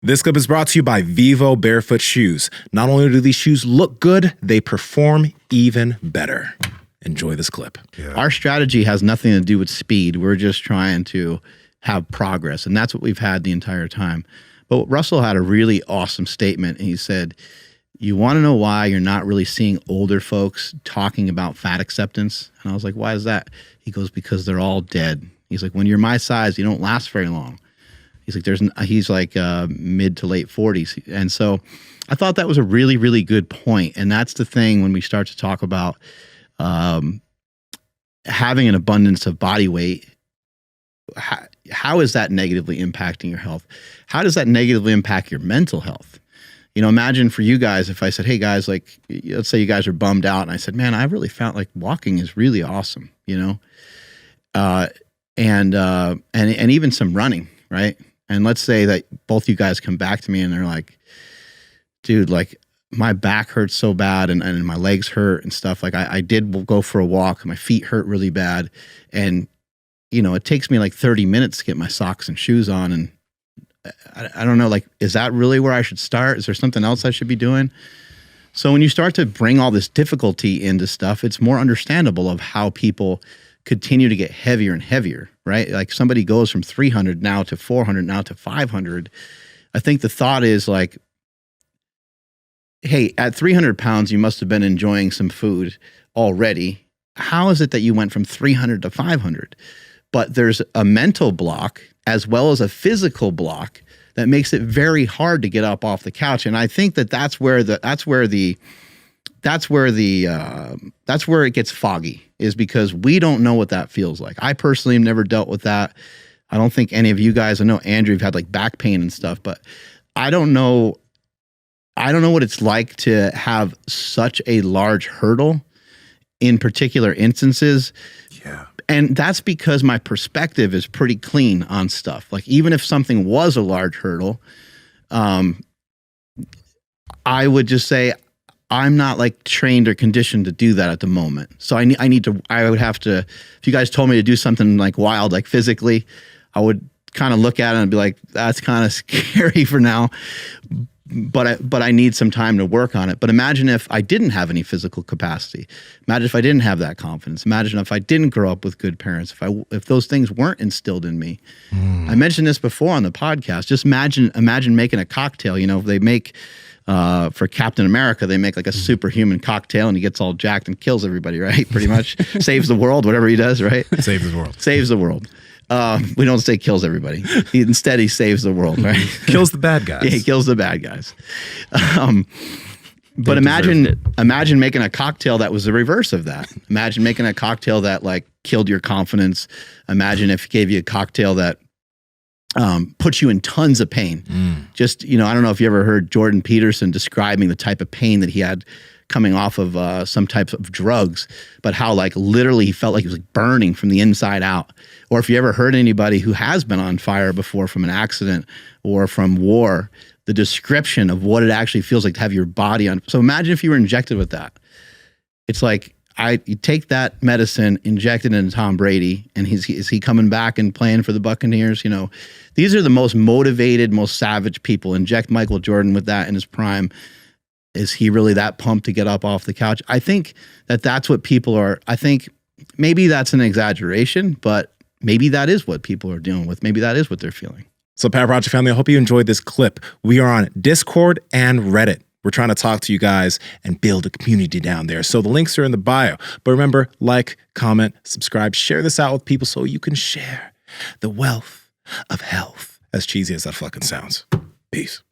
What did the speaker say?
This clip is brought to you by Vivo Barefoot Shoes. Not only do these shoes look good, they perform even better. Enjoy this clip. Yeah. Our strategy has nothing to do with speed. We're just trying to have progress, and that's what we've had the entire time. But Russell had a really awesome statement, and he said, you want to know why you're not really seeing older folks talking about fat acceptance? And I was like, why is that? He goes, because they're all dead. He's like, when you're my size, you don't last very long. He's like mid to late 40s. And so I thought that was a really, really good point. And that's the thing when we start to talk about having an abundance of body weight. How is that negatively impacting your health? How does that negatively impact your mental health? You know, imagine for you guys, if I said, hey guys, like, let's say you guys are bummed out. And I said, man, I really found like walking is really awesome, you know? And even some running, right? And let's say that both you guys come back to me and they're like, dude, like my back hurts so bad and my legs hurt and stuff. Like I did go for a walk. My feet hurt really bad. And, you know, it takes me like 30 minutes to get my socks and shoes on. And I don't know, like, is that really where I should start? Is there something else I should be doing? So when you start to bring all this difficulty into stuff, it's more understandable of how people continue to get heavier and heavier, right? Like somebody goes from 300 now to 400, now to 500. I think the thought is like, hey, at 300 pounds, you must have been enjoying some food already. How is it that you went from 300 to 500? But there's a mental block as well as a physical block that makes it very hard to get up off the couch. And I think that that's where it gets foggy, is because we don't know what that feels like. I personally have never dealt with that. I don't think any of you guys, I know Andrew, you've had like back pain and stuff, but I don't know what it's like to have such a large hurdle in particular instances. Yeah. And that's because my perspective is pretty clean on stuff. Like even if something was a large hurdle, I would just say, I'm not like trained or conditioned to do that at the moment. So I would have to, if you guys told me to do something like wild, like physically, I would kind of look at it and be like, that's kind of scary for now, but I need some time to work on it. But imagine if I didn't have any physical capacity. Imagine if I didn't have that confidence. Imagine if I didn't grow up with good parents, if those things weren't instilled in me. I mentioned this before on the podcast. Just imagine making a cocktail. You know, they make, for Captain America, they make like a superhuman cocktail and he gets all jacked and kills everybody, right? Pretty much saves the world, whatever he does, right? Saves the world. Saves the world. We don't say kills everybody. Instead, he saves the world, right? Kills the bad guys. Yeah, he kills the bad guys. But imagine making a cocktail that was the reverse of that. Imagine making a cocktail that like killed your confidence. Imagine if it gave you a cocktail that puts you in tons of pain. Just, you know, I don't know if you ever heard Jordan Peterson describing the type of pain that he had coming off of some types of drugs, but how like literally he felt like he was like burning from the inside out. Or if you ever heard anybody who has been on fire before from an accident or from war, the description of what it actually feels like to have your body on. So imagine if you were injected with that. It's like, you take that medicine, inject it into Tom Brady, and is he coming back and playing for the Buccaneers? You know, these are the most motivated, most savage people. Inject Michael Jordan with that in his prime. Is he really that pumped to get up off the couch? I think that that's what people are. I think maybe that's an exaggeration, but maybe that is what people are dealing with. Maybe that is what they're feeling. So Power Project family, I hope you enjoyed this clip. We are on Discord and Reddit. We're trying to talk to you guys and build a community down there. So the links are in the bio. But remember, like, comment, subscribe, share this out with people so you can share the wealth of health. As cheesy as that fucking sounds. Peace.